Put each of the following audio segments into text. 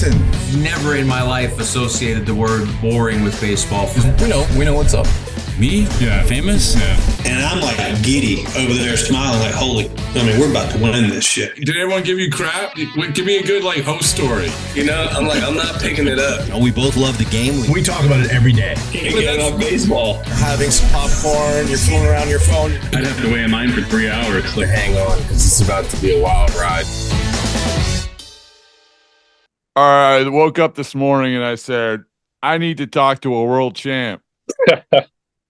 listen. Never in my life associated the word boring with baseball. We know what's up. Me? Yeah. Famous? Yeah. And I'm like giddy over there smiling like, we're about to win this shit. Did everyone give you crap? Give me a good, host story. I'm not picking it up. We both love the game. We talk about it every day. Get on baseball. Having some popcorn, you're fooling around your phone. I'd have to wait in line for 3 hours. Hang on, because it's about to be a wild ride. All right, I woke up this morning and I said, I need to talk to a world champ.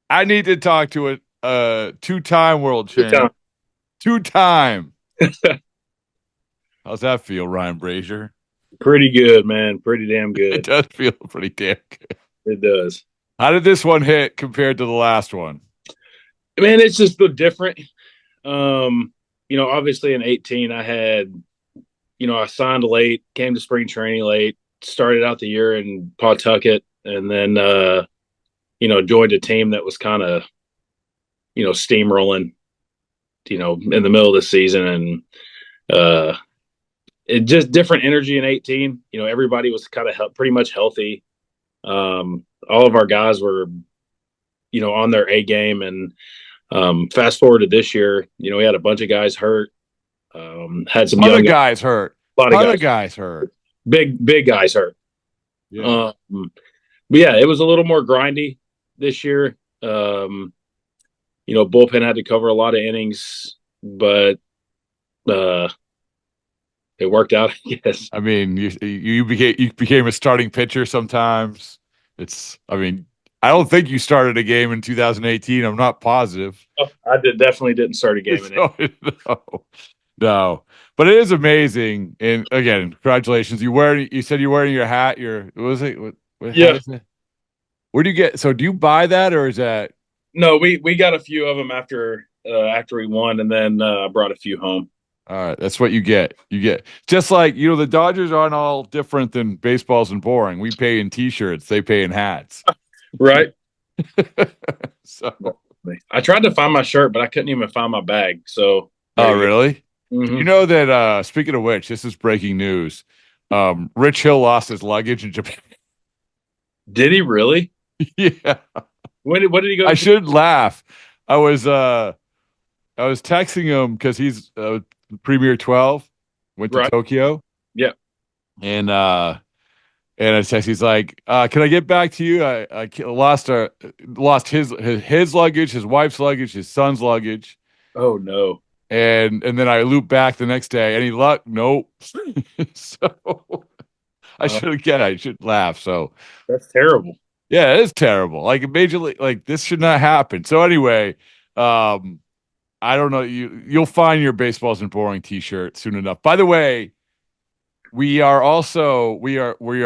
I need to talk to a two-time world champ. Two-time. How's that feel, Ryan Brasier? Pretty good, man. Pretty damn good. It does feel pretty damn good. It does. How did this one hit compared to the last one? Man, it's just a different. Obviously in 18, I had, I signed late, came to spring training late, started out the year in Pawtucket, and then, joined a team that was kind of, steamrolling, in the middle of the season. And it just different energy in 18. Everybody was kind of pretty much healthy. All of our guys were, on their A game. And fast forward to this year, we had a bunch of guys hurt. Had some young guys hurt. A lot of guys hurt. Big guys hurt. Yeah. But yeah, it was a little more grindy this year. Bullpen had to cover a lot of innings, but it worked out, I guess. I mean, you became a starting pitcher sometimes. I don't think you started a game in 2018. I'm not positive. I definitely didn't start a game in it. No. But it is amazing. And again, congratulations. You said you're wearing your hat. What was it? Yeah. Where do you get? So do you buy that or is that? No, we got a few of them after we won, and then brought a few home. All right, that's what you get. You get just like the Dodgers aren't all different than baseballs and boring. We pay in T-shirts, they pay in hats. Right. So I tried to find my shirt, but I couldn't even find my bag. So. Oh, really? Mm-hmm. You know that. Speaking of which, this is breaking news. Rich Hill lost his luggage in Japan. Did he really? Yeah. What did he go? I shouldn't laugh. I was texting him because he's Premier 12, went to Tokyo. Yeah. And I text. He's like, "Can I get back to you? I lost his luggage, his wife's luggage, his son's luggage." Oh no. And then I loop back the next day. Any luck? Nope. So I should laugh. So that's terrible. Yeah, it is terrible. Majorly, this should not happen. So anyway, I don't know. You'll find your baseballs and boring T-shirt soon enough. By the way, we are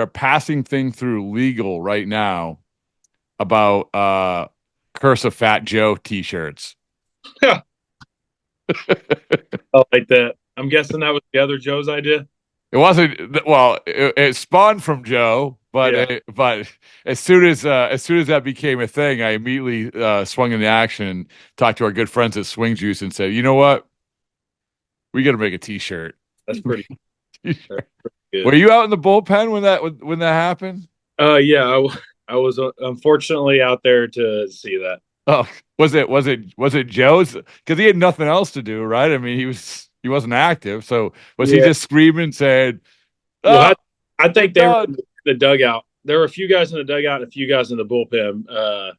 passing thing through legal right now about Curse of Fat Joe T-shirts. I like that. I'm guessing that was the other Joe's idea. It wasn't. Well, it spawned from Joe, but as soon as that became a thing, I immediately swung into action and talked to our good friends at Swing Juice and said, "You know what? We got to make a T-shirt." That's pretty. T-shirt. Good. Were you out in the bullpen when that happened? Yeah, I was unfortunately out there to see that. Oh, was it Joe's? Because he had nothing else to do, right? I mean, he wasn't active, so was he just screaming, saying, Well, I think they were in the dugout. There were a few guys in the dugout and a few guys in the bullpen.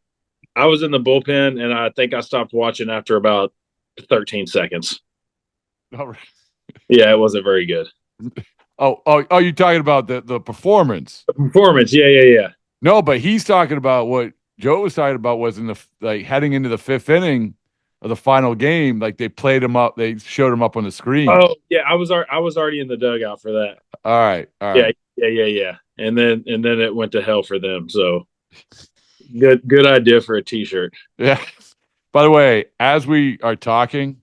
I was in the bullpen, and I think I stopped watching after about 13 seconds. All right. Yeah, it wasn't very good. Oh, you're talking about the performance. The performance, yeah. No, but he's talking about what Joe was talking about was in the heading into the fifth inning of the final game, they played him up, they showed him up on the screen. Oh yeah, I was already in the dugout for that. All right. Yeah. And then it went to hell for them. So good idea for a T-shirt. Yeah. By the way, as we are talking,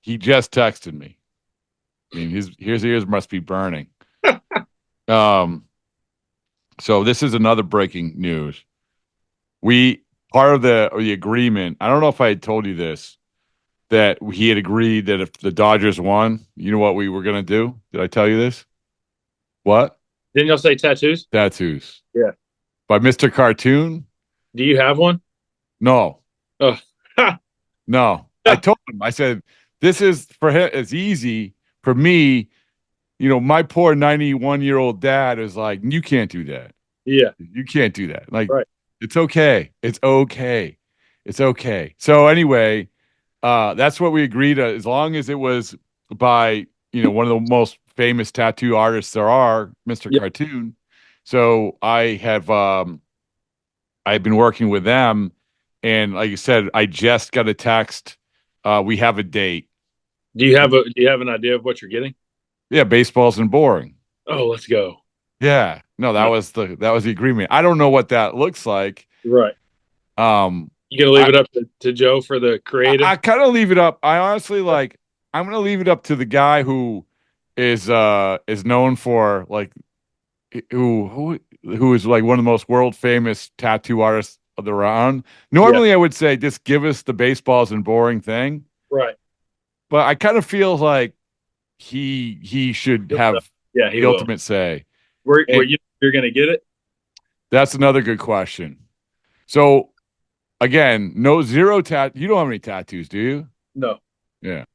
he just texted me. I mean, his ears must be burning. So this is another breaking news. Part of the agreement, I don't know if I had told you this, that he had agreed that if the Dodgers won, you know what we were going to do? Did I tell you this? What? Didn't y'all say tattoos? Tattoos. Yeah. By Mr. Cartoon? Do you have one? No. Oh, No. I told him, I said, this is for him, it's easy. For me, my poor 91-year-old dad is like, you can't do that. yeah. You can't do that. Like, Right. it's okay. It's okay. It's okay. So anyway, that's what we agreed to, as long as it was by, one of the most famous tattoo artists there are, Mr. Yep. Cartoon. So I've been working with them, and like you said, I just got a text. We have a date. Do you have an idea of what you're getting? Yeah, baseball's and boring. Oh, let's go. Yeah. No, that was the agreement. I don't know what that looks like. Right. Um, You gonna leave it up to Joe for the creative? I kind of leave it up. I honestly I'm gonna leave it up to the guy who is known for like who is like one of the most world famous tattoo artists of the round. Normally, I would say just give us the baseballs and boring thing, right. but I kind of feel like he should have he the will. ultimate say. Were you're gonna get it? That's another good question. So again, zero you don't have any tattoos, do you? No. Yeah.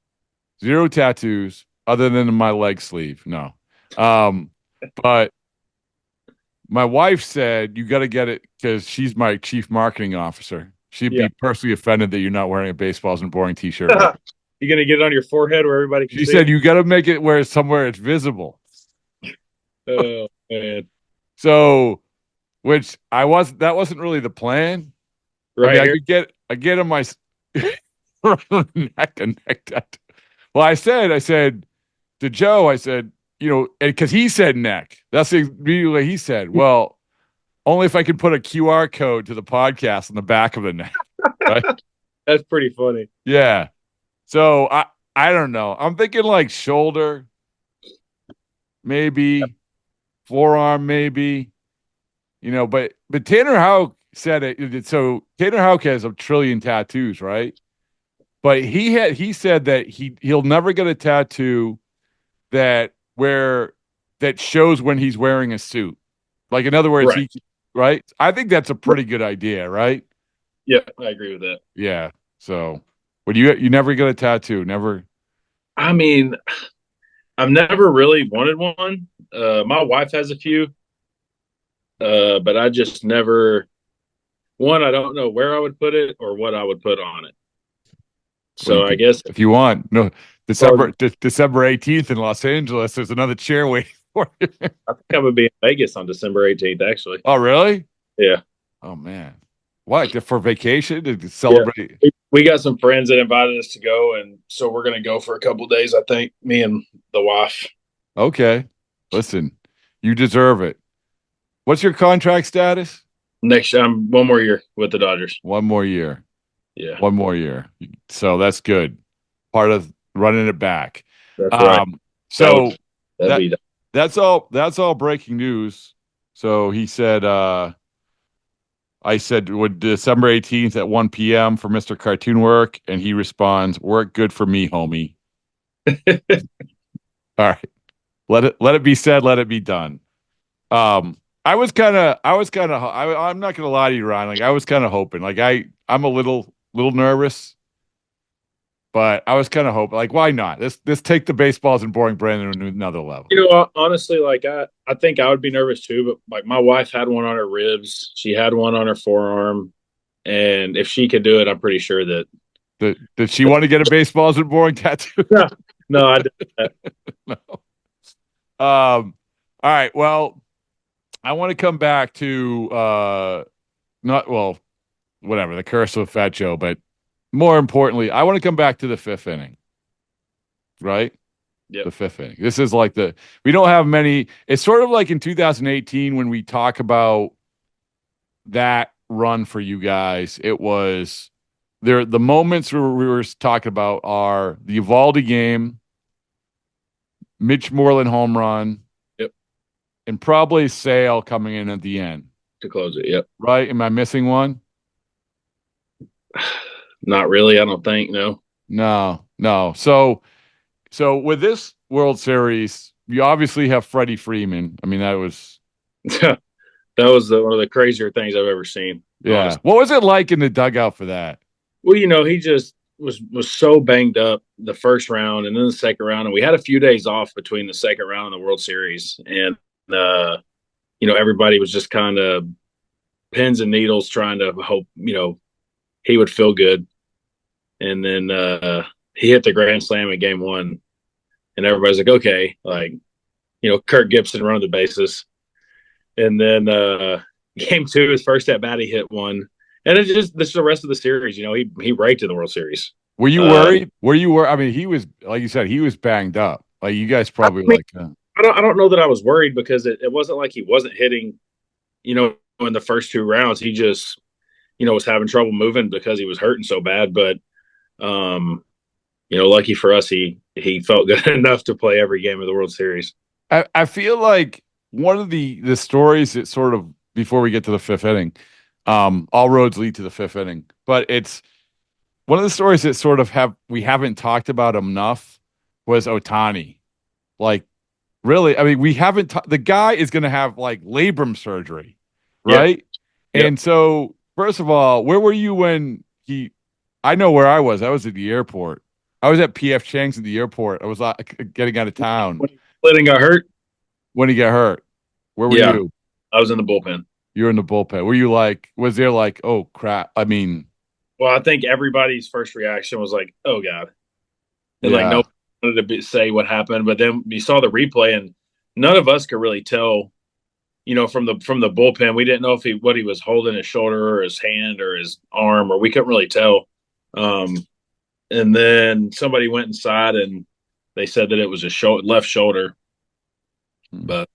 Zero tattoos other than my leg sleeve. No. But my wife said you got to get it because she's my chief marketing officer. She'd be personally offended that you're not wearing a baseballs and boring t-shirt. You gonna get it on your forehead where everybody can see? She said you got to make it where somewhere it's visible. Oh man. So, that wasn't really the plan. Right. I mean, I get on my neck a neck tattoo. Well, I said to Joe, I said, because he said neck. That's immediately what he said. Well, only if I could put a QR code to the podcast on the back of the neck. Right? That's pretty funny. Yeah. So I don't know. I'm thinking like shoulder, maybe forearm, maybe. But Tanner Houck said it. So Tanner Houck has a trillion tattoos, right? But he said that he'll never get a tattoo that shows when he's wearing a suit. Like, in other words, right? I think that's a pretty good idea, right? Yeah, I agree with that. Yeah. So, but you never get a tattoo, never. I mean, I've never really wanted one. My wife has a few, but I just never. One, I don't know where I would put it or what I would put on it. So I guess if you want, no, December 18th in Los Angeles, there's another chair waiting for you. I think I would be in Vegas on December 18th, actually. Oh, really? Yeah. Oh man, what, for vacation to celebrate? Yeah. We got some friends that invited us to go, and so we're gonna go for a couple of days. I think me and the wife. Okay, listen, you deserve it. What's your contract status? Next, one more year with the Dodgers. One more year. Yeah. One more year. So that's good. Part of running it back. That's right. So that's all breaking news. So he said, I said, would December 18th at 1 p.m. for Mr. Cartoon work? And he responds, work good for me, homie. All right. Let it be said, let it be done. I'm not going to lie to you, Ron. Like, I was kind of hoping, like, I'm a little nervous, but I was kind of hoping, like, why not? Let's take the baseballs and boring brand to another level. Honestly, like, I think I would be nervous too, but like, my wife had one on her ribs. She had one on her forearm. And if she could do it, I'm pretty sure that. Did she want to get a baseballs and boring tattoo? No, I didn't. No. All right. Well, I want to come back to the curse of Fat Joe, but more importantly, I want to come back to the fifth inning. Right? Yeah. The fifth inning. This is like we don't have many. It's sort of like in 2018 when we talk about that run for you guys. It was the moments where we were talking about are the Evaldi game, Mitch Moreland home run. And probably Sale coming in at the end to close it. Yep. Right? Am I missing one? Not really. I don't think. No. So with this World Series, you obviously have Freddie Freeman. I mean, that was That was one of the crazier things I've ever seen. yeah. Honestly. What was it like in the dugout for that? Well, he just was so banged up the first round and then the second round, and we had a few days off between the second round and the World Series, and everybody was just kind of pins and needles trying to hope he would feel good, and then he hit the grand slam in game one, and everybody's like, okay, like Kirk Gibson running the bases, and then game two, his first at bat, he hit one. And this is the rest of the series. He raked in the World Series. Were you worried? Were you worried? I mean, he was, like you said, he was banged up. Like you guys probably I don't know that I was worried because it wasn't like he wasn't hitting, in the first two rounds. He just, was having trouble moving because he was hurting so bad. But, lucky for us, he felt good enough to play every game of the World Series. I feel like one of the stories that sort of, before we get to the fifth inning, all roads lead to the fifth inning, but it's one of the stories that sort of we haven't talked about enough was Ohtani. Like, really, I mean, we haven't. The guy is going to have like labrum surgery, right? Yep. And so, first of all, where were you when I know where I was. I was at the airport. I was at PF Chang's at the airport. I was getting out of town. When he got hurt? When he got hurt. Where were you? I was in the bullpen. You were in the bullpen. Were you was there like, oh, crap? I mean. Well, I think everybody's first reaction was like, oh, God. And nobody wanted to say what happened. But then you saw the replay, and none of us could really tell, from the bullpen. We didn't know what he was holding, his shoulder or his hand or his arm, or we couldn't really tell. And then somebody went inside, and they said that it was a left shoulder. But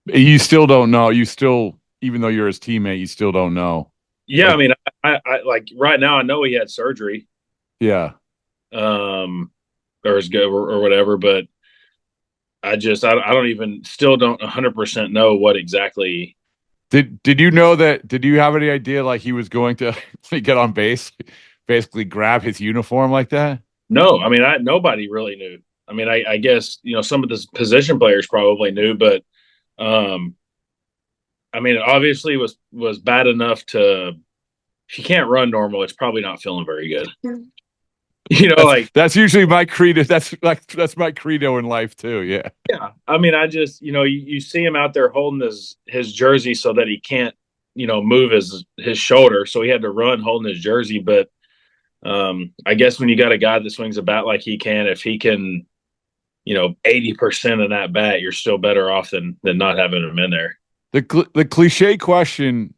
you still don't know. You still, even though you're his teammate, you still don't know. Yeah, I mean, I like right now I know he had surgery. Yeah. Or is good or whatever, but I still don't 100% know what exactly. Did you know that? Did you have any idea like he was going to get on base, basically grab his uniform like that? No, I mean, nobody really knew. I mean, I guess some of the position players probably knew, but I mean, it obviously was bad enough to. If you can't run normal, it's probably not feeling very good. That's usually my credo. That's my credo in life too. Yeah. Yeah. I mean, I just you see him out there holding his jersey so that he can't move his shoulder, so he had to run holding his jersey. But I guess when you got a guy that swings a bat like he can, if he can 80% of that bat, you're still better off than not having him in there. The cliche question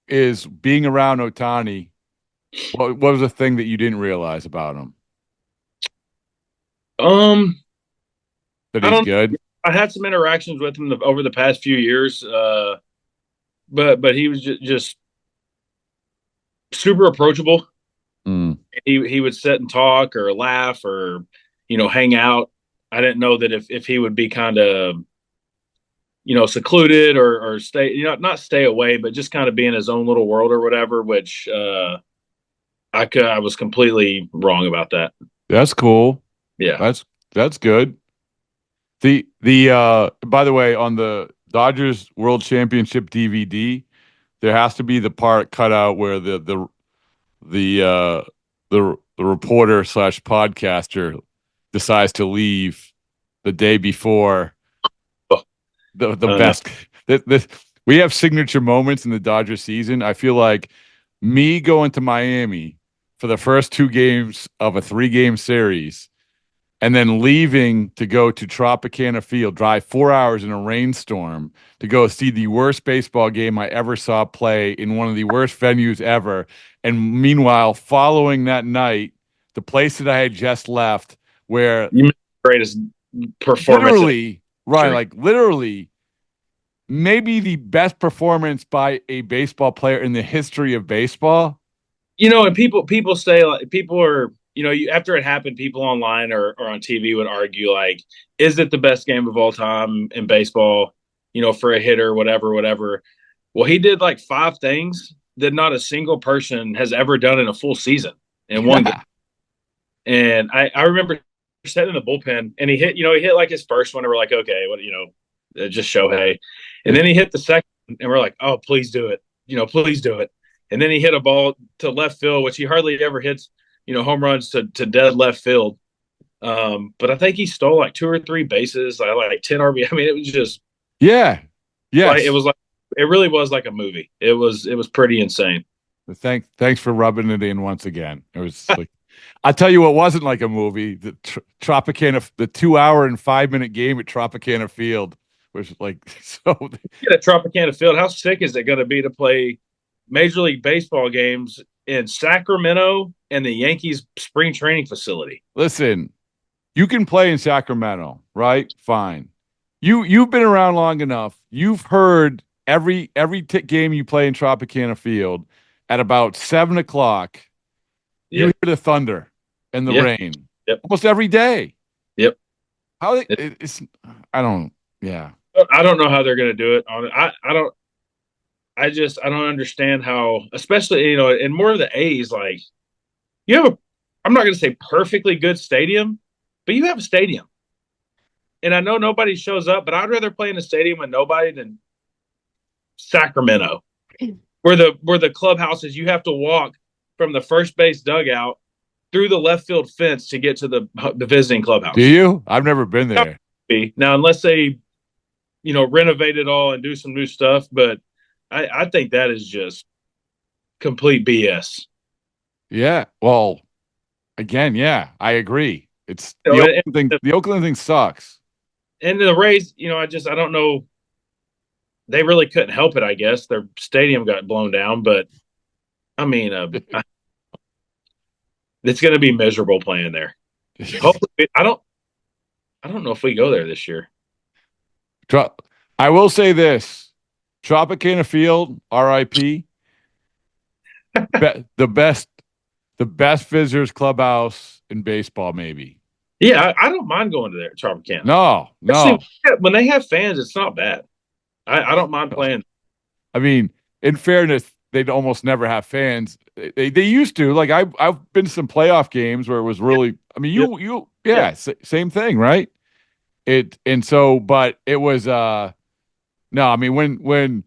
is being around Ohtani. What was the thing that you didn't realize about him? That he's good. I had some interactions with him over the past few years, but he was just super approachable. Mm. He would sit and talk or laugh or hang out. I didn't know that if he would be kind of secluded or stay not stay away, but just kind of be in his own little world or whatever. Which I was completely wrong about that. That's cool. Yeah, that's good. The by the way, on the Dodgers World Championship DVD, there has to be the part cut out where the reporter / podcaster decides to leave the day before the best. We have signature moments in the Dodger season. I feel like me going to Miami for the first 2 games of a 3-game series and then leaving to go to Tropicana Field, drive 4 hours in a rainstorm to go see the worst baseball game I ever saw play in one of the worst venues ever. And meanwhile, following that night, the place that I had just left where you made the greatest performance. Literally, maybe the best performance by a baseball player in the history of baseball. And people say, like, people are, after it happened, people online or on TV would argue, like, is it the best game of all time in baseball, for a hitter, whatever. Well, he did like 5 things that not a single person has ever done in a full season in one game. And I remember sitting in the bullpen, and he hit like his first one, and we're like, okay, what, just Shohei. And then he hit the second, and we're like, oh, please do it. Please do it. And then he hit a ball to left field, which he hardly ever hits, home runs to dead left field. But I think he stole like 2 or 3 bases, like 10 RBI. I mean, it was just yeah. it was like it really was like a movie. It was pretty insane. Thanks for rubbing it in once again. It was like, I tell you what wasn't like a movie. The Tropicana, the 2-hour and 5-minute game at Tropicana Field was like so. At Tropicana Field, how sick is it going to be to play Major League Baseball games in Sacramento and the Yankees spring training facility? Listen, you can play in Sacramento, right? Fine. You've been around long enough. You've heard every game you play in Tropicana Field at about 7 o'clock. You hear the thunder and the rain almost every day. Yep. How it's I don't know how they're going to do it. I don't understand how, especially and more of the A's, like you have I'm not going to say perfectly good stadium, but you have a stadium. And I know nobody shows up, but I'd rather play in a stadium with nobody than Sacramento, where the clubhouse is. You have to walk from the first base dugout through the left field fence to get to the visiting clubhouse. Do you? I've never been there. Now, unless they, renovate it all and do some new stuff, but I think that is just complete BS. Yeah. Well, again, yeah, I agree. It's the Oakland thing sucks. And the Rays, I don't know. They really couldn't help it, I guess. Their stadium got blown down, but I mean, it's going to be miserable playing there. Hopefully, I don't know if we go there this year. I will say this: Tropicana Field, RIP. the best visitors clubhouse in baseball, maybe. Yeah, I don't mind going to there, Tropicana. No. When they have fans, it's not bad. I don't mind playing. I mean, in fairness, they'd almost never have fans. They used to. Like I've been to some playoff games where it was really. I mean, same thing, right? But it was. No, I mean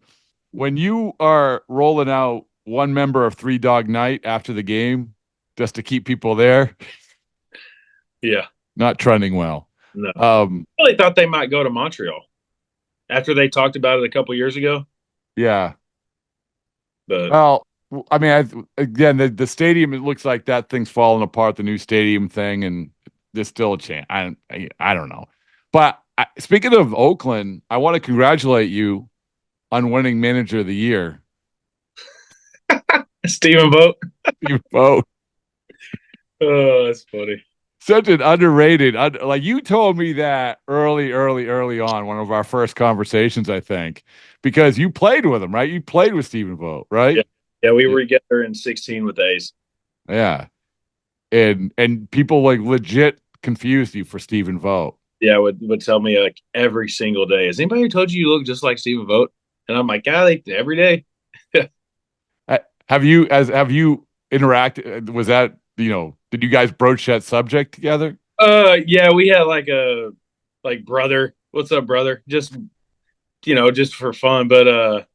when you are rolling out one member of Three Dog Night after the game just to keep people there. Yeah. Not trending well. No. I really thought they might go to Montreal after they talked about it a couple years ago. Yeah. But well, I mean, again, the stadium, it looks like that thing's falling apart, the new stadium thing, and there's still a chance. I don't know. But speaking of Oakland, I want to congratulate you on winning Manager of the Year. Stephen Vogt. Stephen Vogt. Oh, that's funny. Such an underrated, like you told me that early on, one of our first conversations, I think, because you played with him, right? You played with Stephen Vogt, right? Yeah, we were together in 16 with the A's. Yeah, and people like legit confused you for Stephen Vogt. Yeah, would tell me like every single day, has anybody told you look just like Stephen Vogt? And I'm like, God, every day. Have you interacted? Was that did you guys broach that subject together? Yeah, we had like a brother. What's up, brother? Just just for fun. But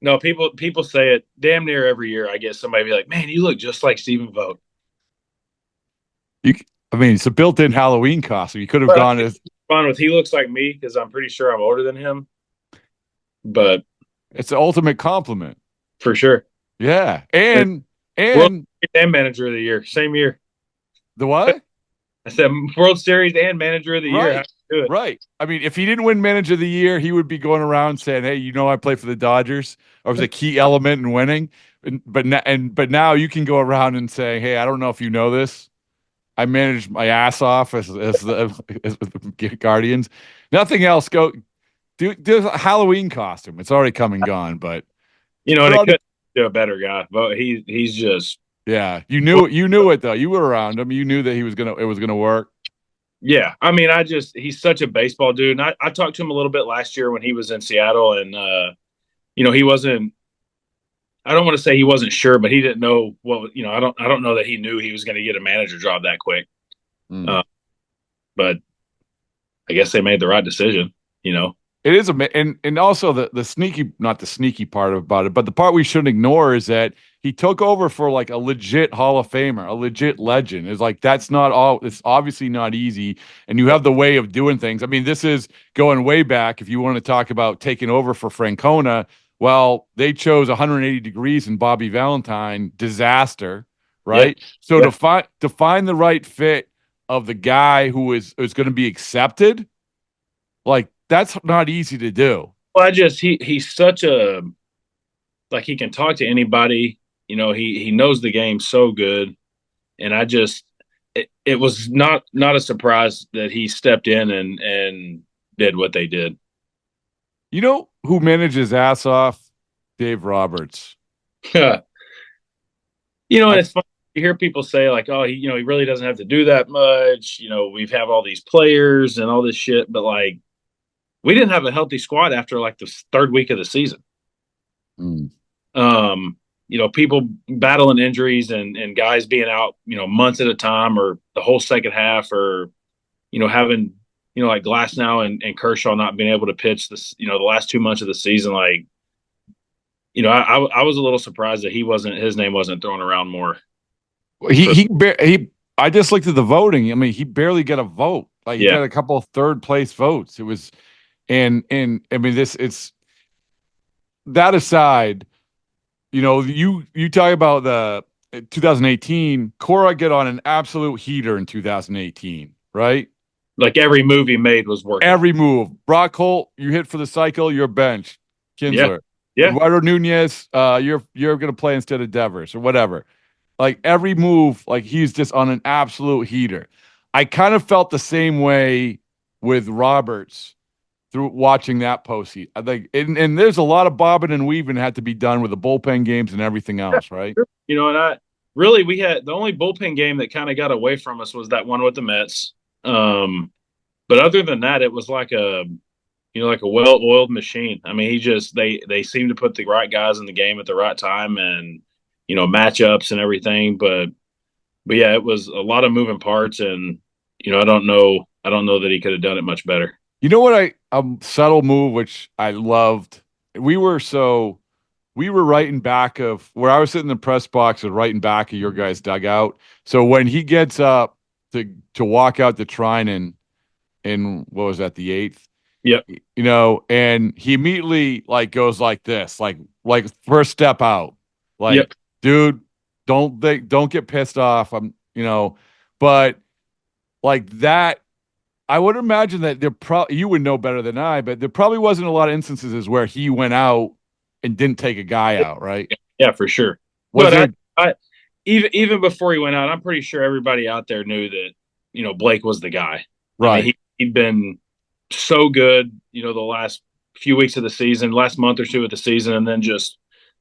no, people say it damn near every year. I guess somebody be like, man, you look just like Stephen Vogt. I mean, it's a built-in Halloween costume. You could have gone as fun with he looks like me because I'm pretty sure I'm older than him. But it's the ultimate compliment. For sure. Yeah. And Manager of the Year, same year. The what? I said World Series and Manager of the Year. Right. I mean, if he didn't win Manager of the Year, he would be going around saying, "Hey, I play for the Dodgers." Or was a key element in winning. But now you can go around and say, "Hey, I don't know if you know this. I managed my ass off as the Guardians. Nothing else. Go do a Halloween costume. It's already come and gone, but they could do a better guy. But he's just you knew it though. You were around him. You knew that it was gonna work. Yeah, I mean, he's such a baseball dude. And I talked to him a little bit last year when he was in Seattle, and he wasn't. I don't want to say he wasn't sure, but he didn't know what. I don't know that he knew he was going to get a manager job that quick. but I guess they made the right decision, you know. It is and also the sneaky, not the sneaky part about it, but the part we shouldn't ignore is that he took over for like a legit Hall of Famer, a legit legend. It's like that's not all. It's obviously not easy, and you have the way of doing things. I mean, this is going way back. If you want to talk about taking over for Francona, well, they chose 180 degrees and Bobby Valentine, disaster, right? Yep. So Yep. to find the right fit of the guy who is going to be accepted, like. That's not easy to do. Well, he's such a, like, he can talk to anybody. You know, he knows the game so good, and it was not a surprise that he stepped in and did what they did. You know who managed his ass off? Dave Roberts. And it's funny. You hear people say like, "Oh, he really doesn't have to do that much." You know, we've have all these players and all this shit, but like, we didn't have a healthy squad after like the third week of the season. People battling injuries and guys being out, months at a time or the whole second half, or, having, like Glasnow and Kershaw not being able to pitch this, the last 2 months of the season. Like, I was a little surprised that his name wasn't thrown around more. I just looked at the voting. I mean, he barely got a vote. Like he got a couple of third place votes. It was, and I mean, it's that aside, you talk about the 2018, Cora get on an absolute heater in 2018, right? Like every move he made was working. Every move. Brock Holt, you hit for the cycle, you're bench. Kinsler. Yeah. Eduardo Nunez, you're going to play instead of Devers or whatever. Like every move, like he's just on an absolute heater. I kind of felt the same way with Roberts through watching that postseason. I think, and there's a lot of bobbing and weaving had to be done with the bullpen games and everything else, right? We had the only bullpen game that kind of got away from us was that one with the Mets. But other than that, it was like a well-oiled machine. I mean, they seemed to put the right guys in the game at the right time, and matchups and everything. But yeah, it was a lot of moving parts, and I don't know that he could have done it much better. You know what? A subtle move which I loved. We were right in back of where I was sitting in the press box, was right in back of your guys' dugout. So when he gets up to walk out to Trinan in what was that, the 8th? Yep. And he immediately like goes like this, like first step out, like, yep. Dude, don't get pissed off. But like that. I would imagine that you would know better than I, but there probably wasn't a lot of instances where he went out and didn't take a guy out, right? Yeah, for sure. Even before he went out, I'm pretty sure everybody out there knew that, Blake was the guy. Right. I mean, he'd been so good, the last few weeks of the season, last month or two of the season, and then just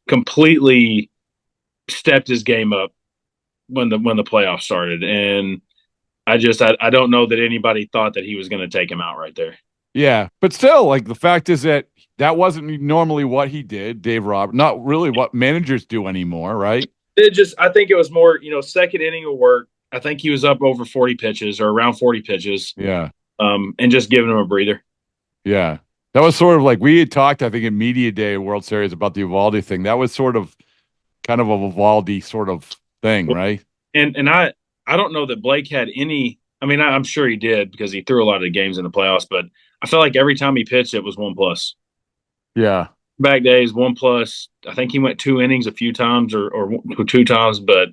completely stepped his game up when the playoffs started. And I don't know that anybody thought that he was going to take him out right there. Yeah, but still, like the fact is that wasn't normally what he did, Dave Roberts. Not really what managers do anymore, right? I think it was more, second inning of work. I think he was up over 40 pitches or around 40 pitches. Yeah. And just giving him a breather. Yeah. That was sort of like we had talked, I think, in Media Day World Series about the Eovaldi thing. That was sort of kind of a Eovaldi sort of thing, right? And I don't know that Blake had any. I mean, I'm sure he did because he threw a lot of games in the playoffs, but I felt like every time he pitched, it was 1+. Yeah. Back days, 1+. I think he went 2 innings a few times or 2 times, but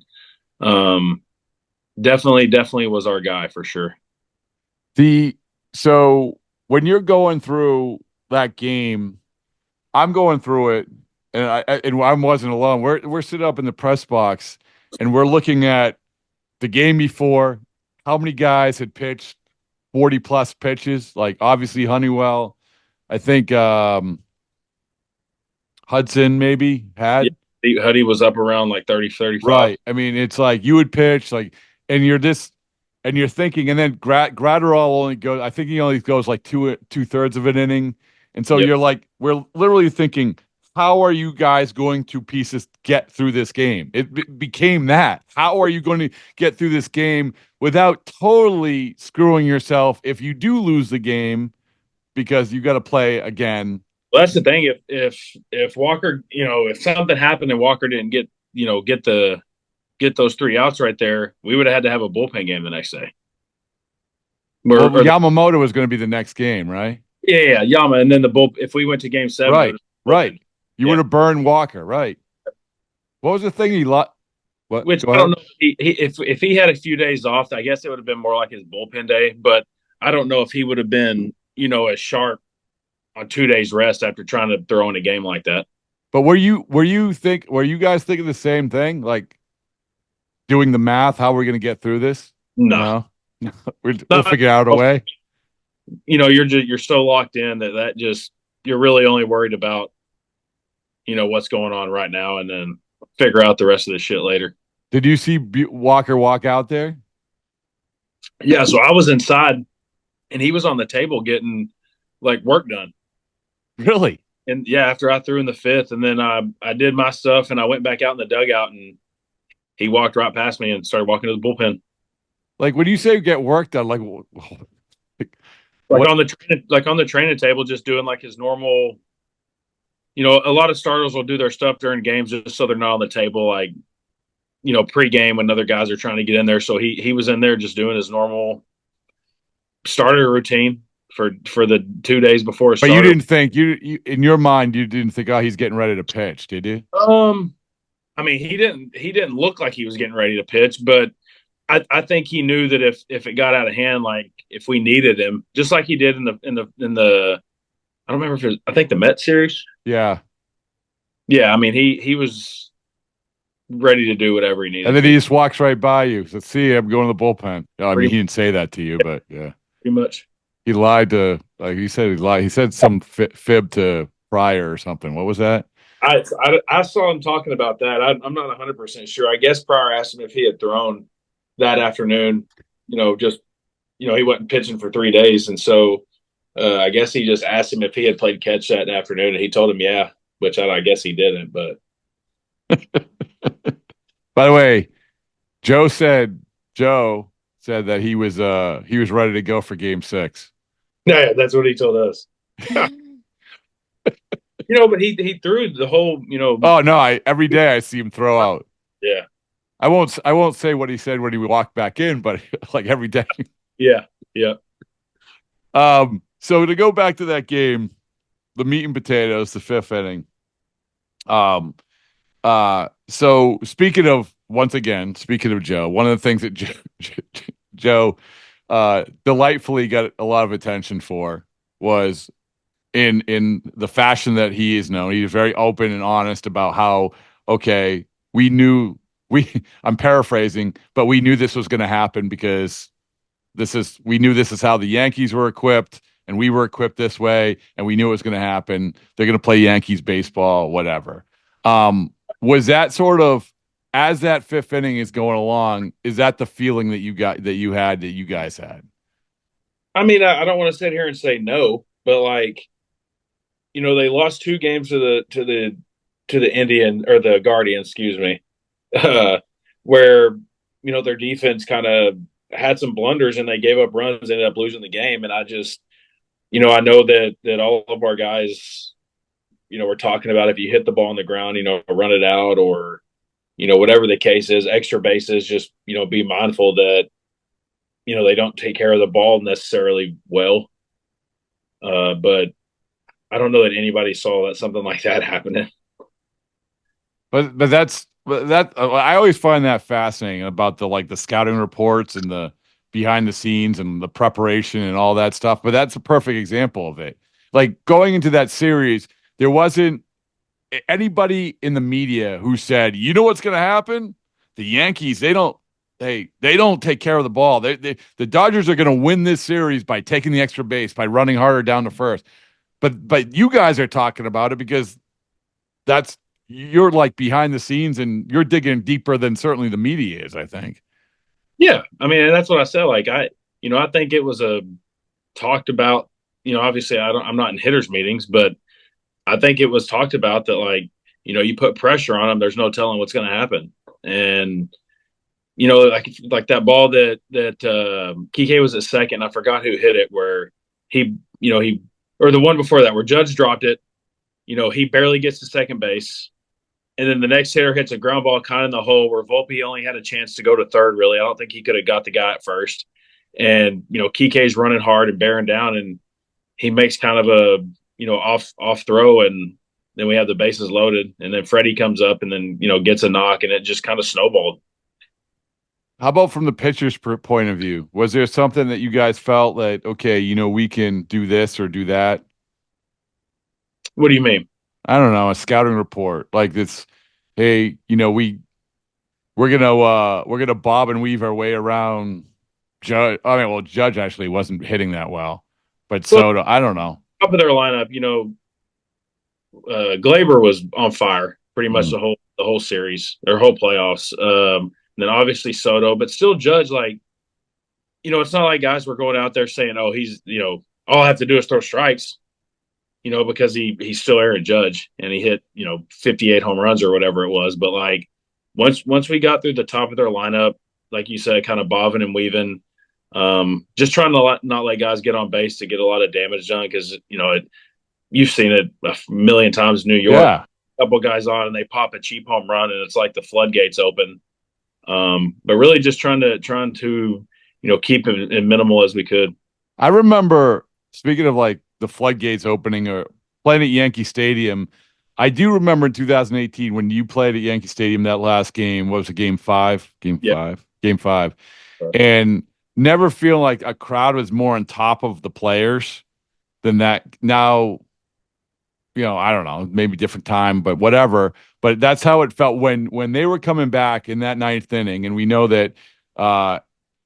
definitely was our guy for sure. So when you're going through that game, I'm going through it, and I wasn't alone. We're sitting up in the press box, and we're looking at the game before. How many guys had pitched 40+ pitches? Like obviously Honeywell, I think Hudson maybe had. Yeah, Huddy was up around like 30, 35. Right. I mean, it's like you would pitch like, and you're thinking, and then Gratterall only goes. I think he only goes like 2/3 of an inning, and so you're like, we're literally thinking, how are you guys going to get through this game? It became that. How are you going to get through this game without totally screwing yourself if you do lose the game because you got to play again. Well, that's the thing. If Walker, if something happened and Walker didn't get those 3 outs right there, we would have had to have a bullpen game the next day. Well, Yamamoto was going to be the next game, right? Yeah, Yama, and then if we went to Game 7, right. You would have burned Walker, right? What was the thing he lost? Which I don't know if he had a few days off, I guess it would have been more like his bullpen day. But I don't know if he would have been, as sharp on 2 days rest after trying to throw in a game like that. But were you guys thinking the same thing? Like doing the math, how we're going to get through this? No. We'll figure out a way. You're so locked in that just you're really only worried about what's going on right now, and then figure out the rest of the shit later. Did you see Walker walk out there? Yeah, so I was inside, and he was on the table getting like work done. Really? And yeah, after I threw in the 5th, and then I did my stuff, and I went back out in the dugout, and he walked right past me and started walking to the bullpen. Like when you say get work done, like on the training table, just doing like his normal. A lot of starters will do their stuff during games just so they're not on the table, like pregame when other guys are trying to get in there. So he was in there just doing his normal starter routine for the 2 days before. But you didn't think you in your mind you didn't think, oh, he's getting ready to pitch, did you? I mean, he didn't look like he was getting ready to pitch, but I think he knew that if it got out of hand, like if we needed him, just like he did in the I don't remember if it was, I think the Mets series. Yeah. Yeah, I mean he was ready to do whatever he needed. And then he just walks right by you. So see, I'm going to the bullpen. I mean, he didn't say that to you, but yeah. Pretty much. He lied to he lied. He said some fib to Pryor or something. What was that? I saw him talking about that. I'm not 100% sure. I guess Pryor asked him if he had thrown that afternoon. He wasn't pitching for 3 days, and so I guess he just asked him if he had played catch that afternoon, and he told him yeah, which I guess he didn't. But by the way, Joe said that he was ready to go for Game 6. Yeah, that's what he told us. But he threw the whole. Oh no! Every day I see him throw out. Yeah. I won't say what he said when he walked back in, but like every day. Yeah. Yeah. So to go back to that game, the meat and potatoes, the 5th inning. So speaking of Joe, one of the things that Joe delightfully got a lot of attention for was in the fashion that he is known. He was very open and honest about how, okay, I'm paraphrasing, but we knew this was going to happen because we knew this is how the Yankees were equipped. And we were equipped this way, and we knew it was going to happen. They're going to play Yankees baseball, whatever. Was that sort of, as that 5th inning is going along, is that the feeling that you guys had? I mean, I don't want to sit here and say no, but they lost 2 games to the Indian or the Guardians, excuse me, where their defense kind of had some blunders and they gave up runs, ended up losing the game, and I just. I know that all of our guys, we're talking about if you hit the ball on the ground, run it out or, whatever the case is, extra bases, just, be mindful that, they don't take care of the ball necessarily well. But I don't know that anybody saw something like that happening. But I always find that fascinating about the scouting reports and the behind the scenes and the preparation and all that stuff. But that's a perfect example of it. Like going into that series, there wasn't anybody in the media who said, you know what's going to happen? The Yankees, they don't take care of the ball. The Dodgers are going to win this series by taking the extra base, by running harder down to first. But you guys are talking about it because you're like behind the scenes and you're digging deeper than certainly the media is, I think. Yeah, I mean, and that's what I said. Like I think it was talked about. Obviously, I'm not in hitters meetings, but I think it was talked about that, you put pressure on them. There's no telling what's going to happen, and like that ball that Kike was at second. I forgot who hit it. Where he or the one before that where Judge dropped it. He barely gets to second base, and then the next hitter hits a ground ball kind of in the hole where Volpe only had a chance to go to third. Really, I don't think he could have got the guy at first. And Kike's running hard and bearing down, and he makes kind of a off throw, and then we have the bases loaded, and then Freddie comes up and then gets a knock, and it just kind of snowballed. How about from the pitcher's point of view? Was there something that you guys felt like, okay, we can do this or do that? What do you mean? I don't know, a scouting report like this. Hey, we're gonna bob and weave our way around Judge. I mean, well, Judge actually wasn't hitting that well, but Soto, I don't know. Top of their lineup, Glaber was on fire pretty much the whole series, their whole playoffs. Then obviously Soto, but still Judge, it's not like guys were going out there saying, "Oh, he's all I have to do is throw strikes," because he's still Aaron Judge and he hit 58 home runs or whatever it was. But once we got through the top of their lineup, like you said, kind of bobbing and weaving, just trying to not let guys get on base to get a lot of damage done because you've seen it a million times in New York. Yeah. A couple guys on and they pop a cheap home run and it's like the floodgates open. But really just trying to keep it as minimal as we could. I remember, speaking of like the floodgates opening or playing at Yankee Stadium, I do remember in 2018 when you played at Yankee Stadium that last game. What was it, game five? Game five. Right. And never feeling like a crowd was more on top of the players than that. Now, I don't know, maybe different time, but whatever. But that's how it felt when they were coming back in that ninth inning, and we know that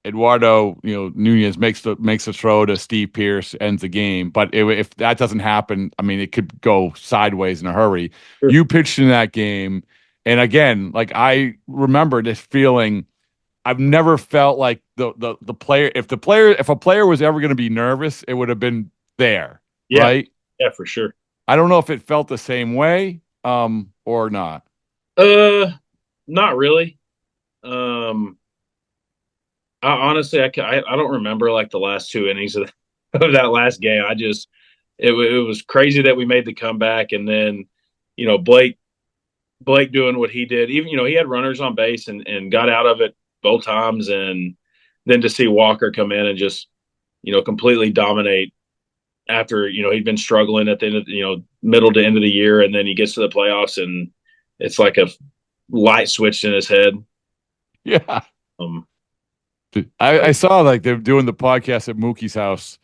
Eduardo, Nunez makes the throw to Steve Pearce, ends the game. But if that doesn't happen, I mean, it could go sideways in a hurry. Sure. You pitched in that game, and again, like I remember this feeling. I've never felt like the player. If a player was ever going to be nervous, it would have been there, right? Yeah, for sure. I don't know if it felt the same way, or not. Not really. Honestly, I don't remember like the last two innings of that last game. It was crazy that we made the comeback, and then Blake doing what he did. Even he had runners on base and got out of it both times, and then to see Walker come in and just completely dominate after he'd been struggling at the end of middle to end of the year, and then he gets to the playoffs and it's like a light switched in his head. Yeah. I saw like they're doing the podcast at Mookie's house,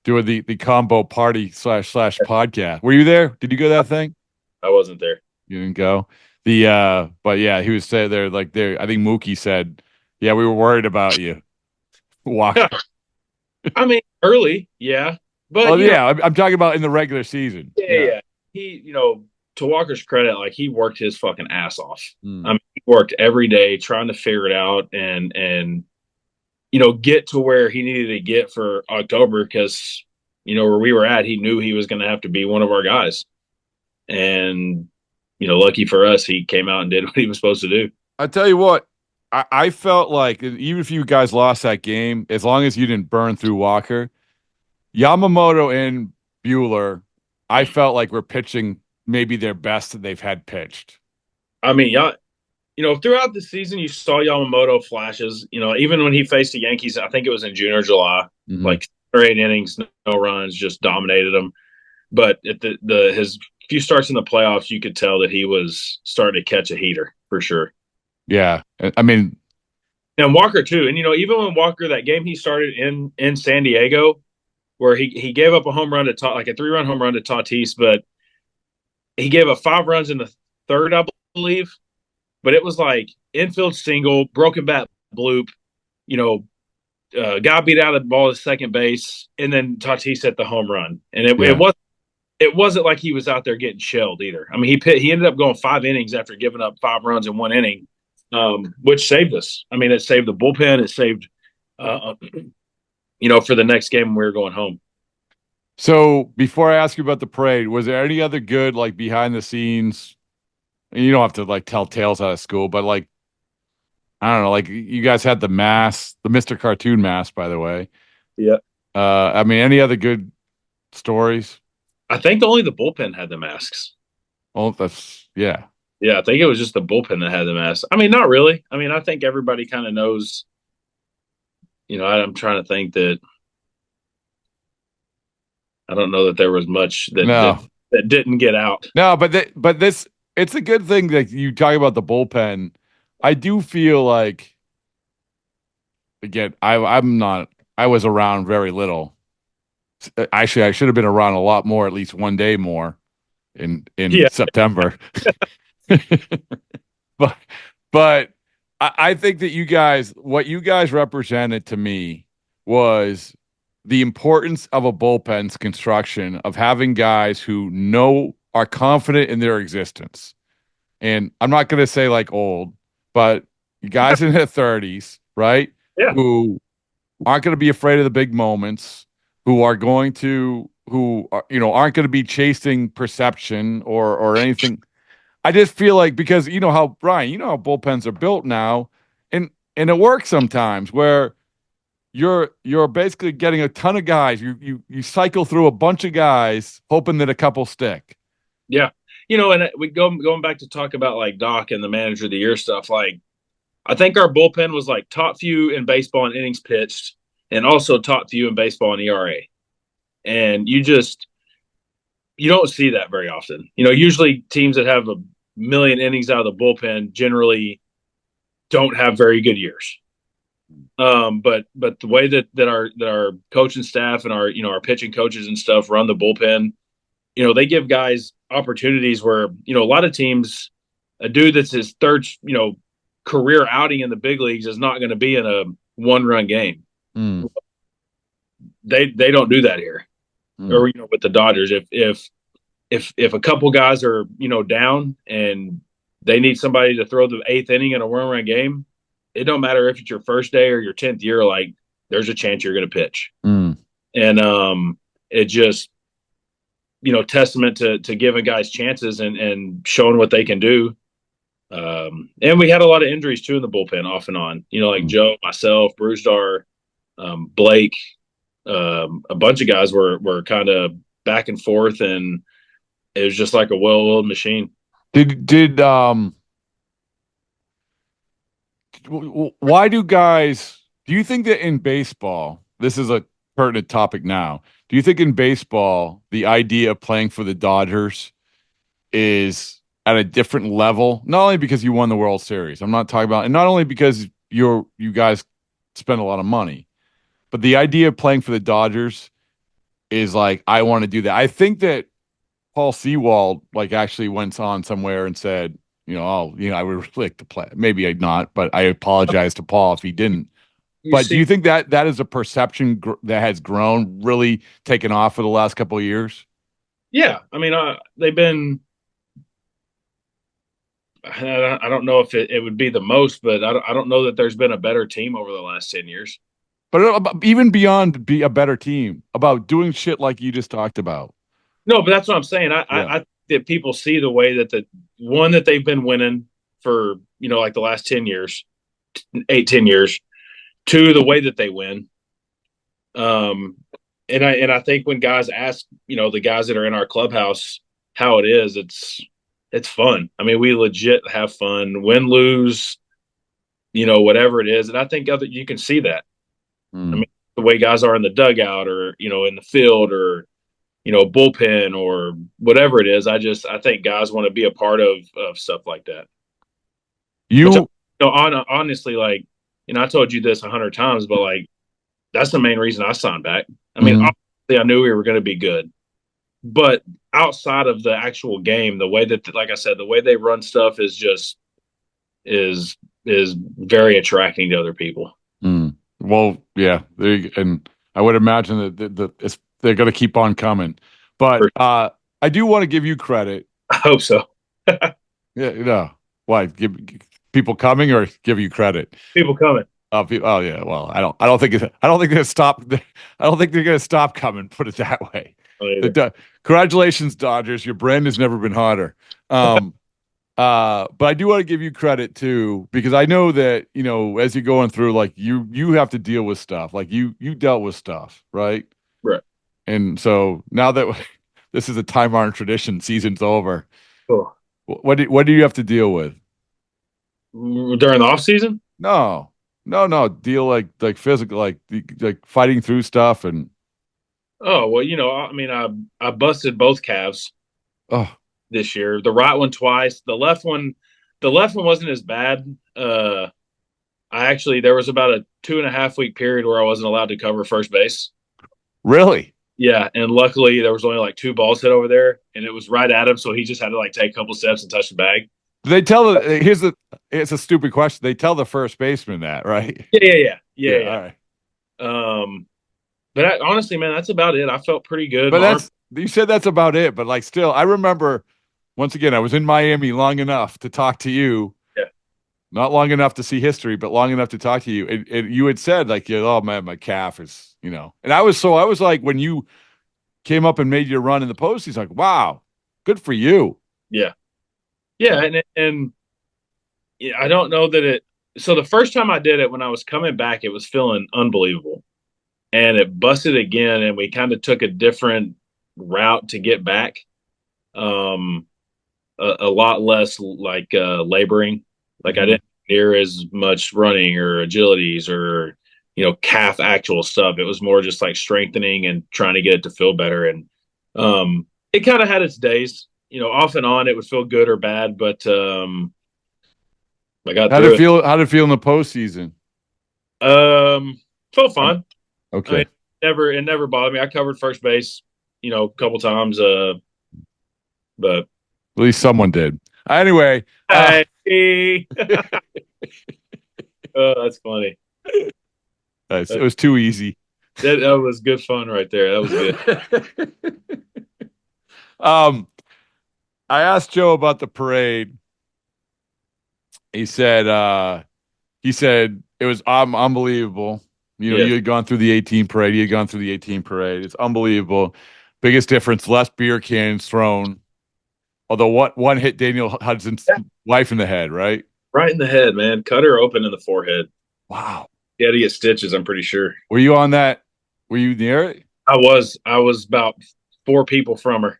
doing the combo party / podcast. Were you there? Did you go to that thing? I wasn't there. You didn't go. But yeah, he was saying there like there. I think Mookie said, "Yeah, we were worried about you." Walker. I mean, early, yeah, but I'm talking about in the regular season. Yeah. He, to Walker's credit, like he worked his fucking ass off. I mean, he worked every day trying to figure it out and get to where he needed to get for October because, where we were at, he knew he was going to have to be one of our guys. And, lucky for us, he came out and did what he was supposed to do. I tell you what, I felt like even if you guys lost that game, as long as you didn't burn through Walker, Yamamoto and Buehler, I felt like we're pitching maybe their best that they've had pitched. I mean, throughout the season, you saw Yamamoto flashes. Even when he faced the Yankees, I think it was in June or July, like 8 innings, no runs, just dominated them. But at his few starts in the playoffs, you could tell that he was starting to catch a heater for sure. Yeah, I mean, and Walker too. And even when Walker, that game he started in San Diego, where he gave up a home run to like a 3-run home run to Tatis, but he gave up 5 runs in the third, I believe. But it was like infield single, broken bat bloop, got beat out of the ball at second base, and then Tatis hit the home run. And it wasn't like he was out there getting shelled either. I mean, he ended up going 5 innings after giving up 5 runs in 1 inning, which saved us. I mean, it saved the bullpen. It saved, for the next game when we were going home. So before I ask you about the parade, was there any other good, like behind the scenes? And you don't have to like tell tales out of school, but like I don't know, like you guys had the mask, the Mr. Cartoon mask, by the way. Yeah. I mean, any other good stories? I think only the bullpen had the masks. Oh, yeah. Yeah, I think it was just the bullpen that had the masks. I mean, not really. I mean, I think everybody kind of knows. I'm trying to think that I don't know that there was much that didn't get out. No, but this it's a good thing that you talk about the bullpen. I do feel like, again, I was around very little. Actually, I should have been around a lot more, at least one day more in September. but I think that what you guys represented to me was the importance of a bullpen's construction, of having guys who are confident in their existence. And I'm not going to say like old, but guys in their 30s, right? Yeah. Who aren't going to be afraid of the big moments, who aren't going to be chasing perception or anything. I just feel like, because Brian, how bullpens are built now, and it works sometimes where you're basically getting a ton of guys. You cycle through a bunch of guys hoping that a couple stick. Yeah. And we going back to talk about like Doc and the manager of the year stuff. Like, I think our bullpen was like top few in baseball in innings pitched, and also top few in baseball in ERA. And you don't see that very often. Usually teams that have a million innings out of the bullpen generally don't have very good years. But the way that our coaching staff and our pitching coaches and stuff run the bullpen, they give guys opportunities where, a lot of teams, a dude that's his third, career outing in the big leagues is not going to be in a 1-run game. Mm. They don't do that here. Or, with the Dodgers, if a couple guys are, down and they need somebody to throw the 8th inning in a 1-run game, it don't matter if it's your first day or your 10th year, like, there's a chance you're going to pitch. Mm. And it just, testament to giving guys chances and showing what they can do. And we had a lot of injuries too in the bullpen off and on, like Joe, myself, Brewstar, Blake, a bunch of guys were kind of back and forth, and it was just like a well-oiled machine. Why do you think that in baseball, this is a pertinent topic now, do you think in baseball the idea of playing for the Dodgers is at a different level? Not only because you won the World Series, I'm not talking about, and not only because you guys spend a lot of money, but the idea of playing for the Dodgers is like, I want to do that. I think that Paul Sewald actually went on somewhere and said, I would really like to play. Maybe not, but I apologize to Paul if he didn't. Do you think that is a perception that has grown, really taken off for the last couple of years? Yeah. I mean, they've been, I don't know if it would be the most, but I don't know that there's been a better team over the last 10 years. But even beyond be a better team, about doing shit like you just talked about. No, but that's what I'm saying. I think that people see the way that that they've been winning for, like the last 10 years, 10 years, to the way that they win. And I think when guys ask, the guys that are in our clubhouse how it is, it's fun. I mean, we legit have fun, win, lose, whatever it is. And I think you can see that. I mean, the way guys are in the dugout or, in the field or, bullpen or whatever it is. I think guys want to be a part of stuff like that. Honestly, like, I told you this 100 times, but like, that's the main reason I signed back. I mean, obviously I knew we were going to be good, but outside of the actual game, the way that, like I said, the way they run stuff is very attracting to other people. Well, yeah, and I would imagine that they're going to keep on coming. But I do want to give you credit. I hope so. Yeah, why give people coming or give you credit? People coming. Oh yeah. Well, I don't think they're going to stop. I don't think they're going to stop coming. Put it that way. Congratulations, Dodgers. Your brand has never been hotter. But I do want to give you credit too, because I know that, as you're going through, like you have to deal with stuff. Like you dealt with stuff, right? Right. And so now that this is a time-honored tradition, season's over. Cool. What do you have to deal with? During the off season? No. Deal like physical, like fighting through stuff and. Oh well, I mean, I busted both calves this year. The right one twice. The left one wasn't as bad. There was about a 2.5 week period where I wasn't allowed to cover first base. Really? Yeah, and luckily there was only like 2 balls hit over there, and it was right at him, so he just had to like take a couple steps and touch the bag. Do they tell it's a stupid question. They tell the first baseman that, right? Yeah. All right. But honestly, man, that's about it. I felt pretty good. But you said that's about it. But like, still, I remember once again, I was in Miami long enough to talk to you. Yeah. Not long enough to see history, but long enough to talk to you. And you had said like, oh man, my calf is, And I was like, when you came up and made your run in the postseason, like, wow, good for you. Yeah. Yeah, and I don't know that it. So the first time I did it, when I was coming back, it was feeling unbelievable, and it busted again, and we kind of took a different route to get back. A lot less like laboring. Like I didn't near as much running or agilities or calf actual stuff. It was more just like strengthening and trying to get it to feel better, and it kind of had its days. Off and on, it would feel good or bad, but I got How'd it feel? How'd it feel in the postseason? Felt fine. Okay. It never bothered me. I covered first base, a couple times. But at least someone did. Anyway. Hey. Oh, that's funny. Nice. It was too easy. That was good fun right there. That was good. I asked Joe about the parade. He said it was unbelievable. You had gone through the 18 parade. He had gone through the 18 parade. It's unbelievable. Biggest difference, less beer cans thrown. Although one hit Daniel Hudson's wife in the head, right? Right in the head, man. Cut her open in the forehead. Wow. He had to get stitches, I'm pretty sure. Were you on that? Were you near it? I was about 4 people from her.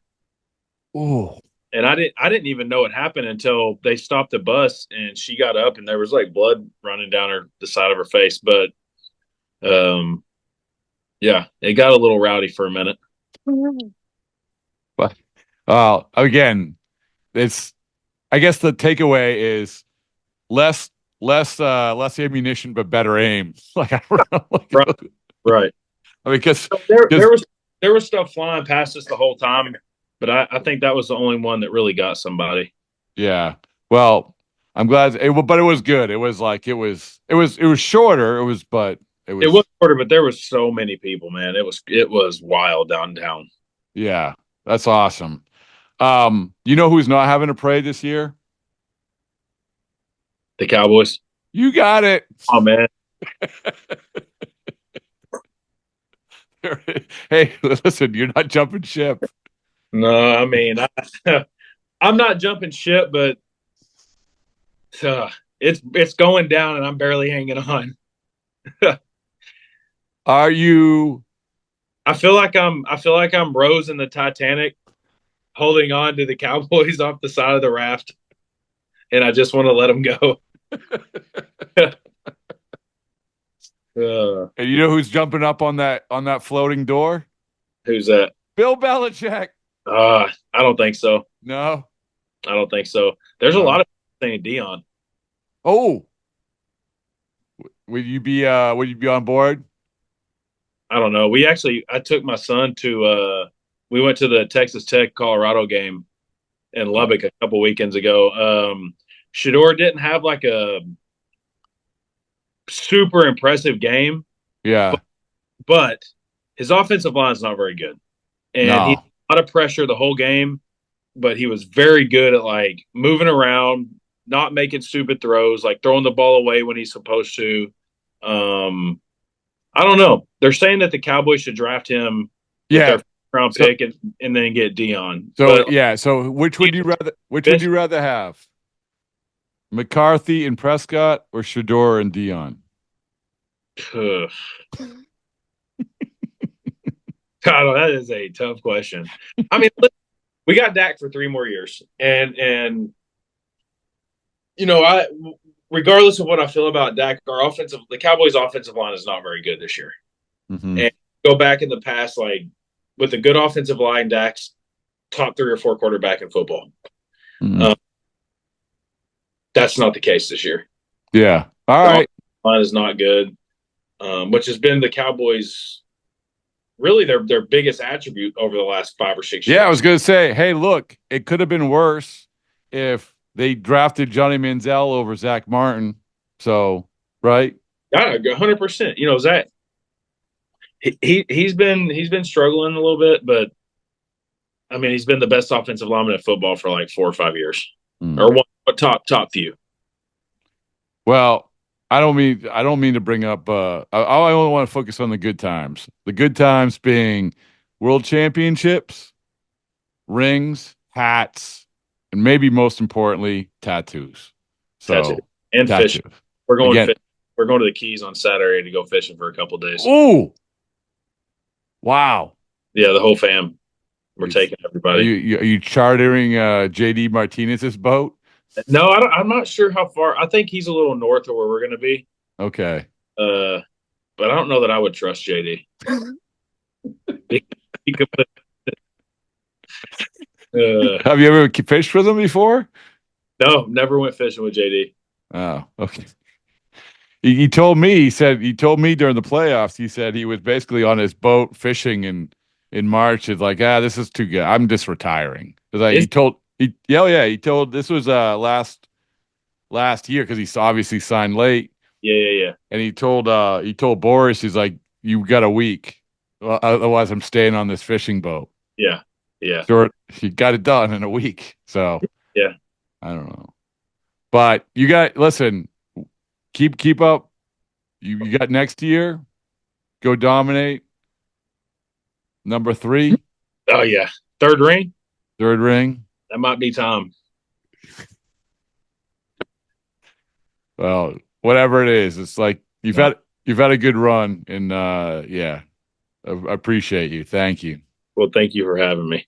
Oh. And I didn't even know it happened until they stopped the bus and she got up and there was like blood running down the side of her face. But yeah, it got a little rowdy for a minute. But again, I guess the takeaway is less ammunition but better aim. Like I don't know. Right. I mean, because there was stuff flying past us the whole time. But I think that was the only one that really got somebody. Yeah. Well, I'm glad. But it was good. It was like it was shorter. It was shorter, but there was so many people, man. It was wild downtown. Yeah, that's awesome. You know who's not having a parade this year? The Cowboys. You got it. Oh man. Hey, listen, you're not jumping ship. No, I mean, I'm not jumping ship, but it's going down, and I'm barely hanging on. Are you? I feel like I'm Rose in the Titanic, holding on to the Cowboys off the side of the raft, and I just want to let them go. And you know who's jumping up on that floating door? Who's that? Bill Belichick. I don't think so. No, I don't think so. There's a lot of people saying Dion. Oh, would you be on board? I don't know. I took my son to we went to the Texas Tech Colorado game in Lubbock a couple weekends ago. Shador didn't have like a super impressive game. Yeah. But his offensive line is not very good. And he had a lot of pressure the whole game, but he was very good at like moving around, not making stupid throws, like throwing the ball away when he's supposed to. I don't know. They're saying that the Cowboys should draft him with their round pick and then get Dion. So which would you rather have? McCarthy and Prescott, or Shador and Dion? Ugh. God, that is a tough question. I mean, look, we got Dak for 3 more years, and I regardless of what I feel about Dak, the Cowboys' offensive line is not very good this year. Mm-hmm. And go back in the past, like with a good offensive line, Dak's top 3 or 4 quarterback in football. Mm-hmm. That's not the case this year. Yeah. All The right. line is not good, which has been the Cowboys' really their biggest attribute over the last 5 or 6 years. Yeah, I was going to say, hey, look, it could have been worse if they drafted Johnny Manziel over Zach Martin. So, right? Yeah, 100%. Zach, he's been struggling a little bit, but I mean, he's been the best offensive lineman in football for like 4 or 5 years, or one top few. Well, I don't mean to bring up. I only want to focus on the good times. The good times being world championships, rings, hats, and maybe most importantly, tattoos. So and tattoo. fishing. We're going. We're going to the Keys on Saturday to go fishing for a couple of days. Oh, wow! Yeah, the whole fam. We're taking everybody. Are you chartering JD Martinez's boat? No, I'm not sure how far. I think he's a little north of where we're going to be. Okay. But I don't know that I would trust JD. he could put, Have you ever fished with him before? No, never went fishing with JD. Oh, okay. He told me. He told me during the playoffs. He said he was basically on his boat fishing in March. It's like, this is too good. I'm just retiring. He told this was last year because he obviously signed late. Yeah. And he told Boris, he's like, you got a week, otherwise I'm staying on this fishing boat. Yeah. Sure, he got it done in a week. So yeah, I don't know, but listen, keep up. You got next year. Go dominate. Number 3. Oh yeah, third ring. That might be Tom. Well, whatever it is, it's like you've had a good run, and I appreciate you. Thank you. Well, thank you for having me.